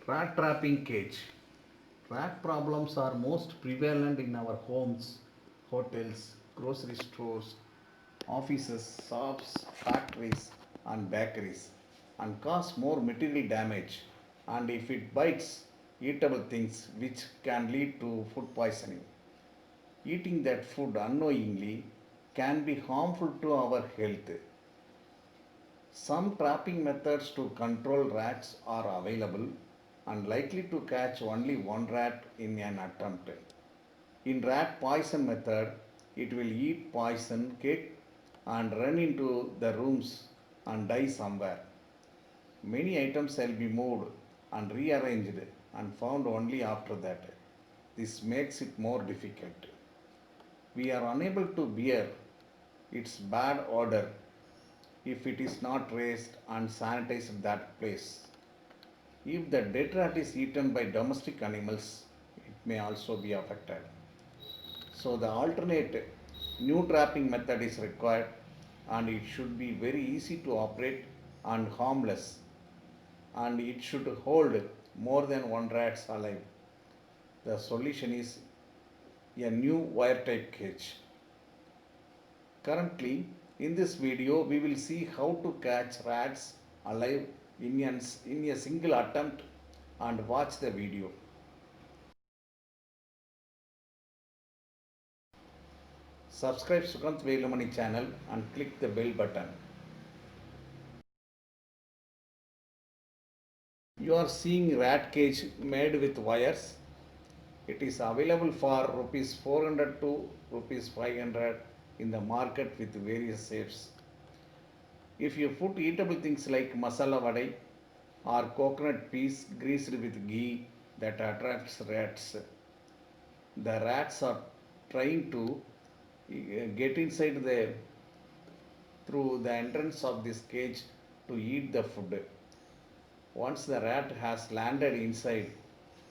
Rat trapping cage. Rat problems are most prevalent in our homes, hotels, grocery stores, offices, shops, factories, and bakeries, and cause more material damage. And if it bites eatable things, which can lead to food poisoning. Eating that food unknowingly can be harmful to our health. Some trapping methods to control rats are available and likely to catch only one rat in an attempt. In rat poison method, it will eat poison cake and run into the rooms and die somewhere. Many items shall be moved and rearranged and found only after that. This makes it more difficult. We are unable to bear its bad odor if it is not raised and sanitized that place. If the dead rat is eaten by domestic animals, it may also be affected. So the alternate new trapping method is required and it should be very easy to operate and harmless, and it should hold more than one rat alive. The solution is a new wire type cage. Currently, in this video, we will see how to catch rats alive in a single attempt and watch the video. Subscribe Sukant Velumani channel and click the bell button. You are seeing rat cage made with wires. It is available for rupees 400 to rupees 500 in the market with various shapes. If you put eatable things like masala vadai or coconut piece greased with ghee, that attracts rats. The rats are trying to get inside the through the entrance of this cage to eat the food. Once the rat has landed inside,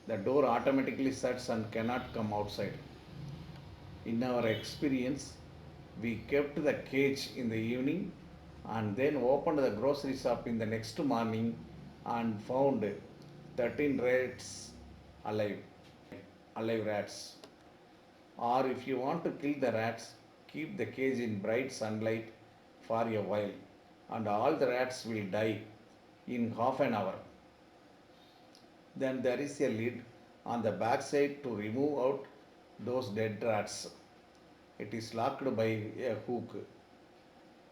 the door automatically shuts and cannot come outside. In our experience, we kept the cage in the evening and then opened the grocery shop in the next morning and found 13 rats alive, alive rats. Or if you want to kill the rats, keep the cage in bright sunlight for a while and all the rats will die in half an hour. Then there is a lid on the back side to remove out those dead rats. It is locked by a hook.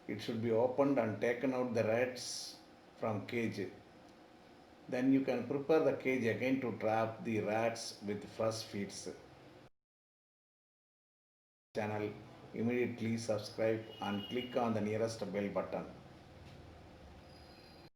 It should be opened and taken out the rats from cage. Then you can prepare the cage again to trap the rats with fresh feeds. Channel, immediately subscribe and click on the nearest bell button.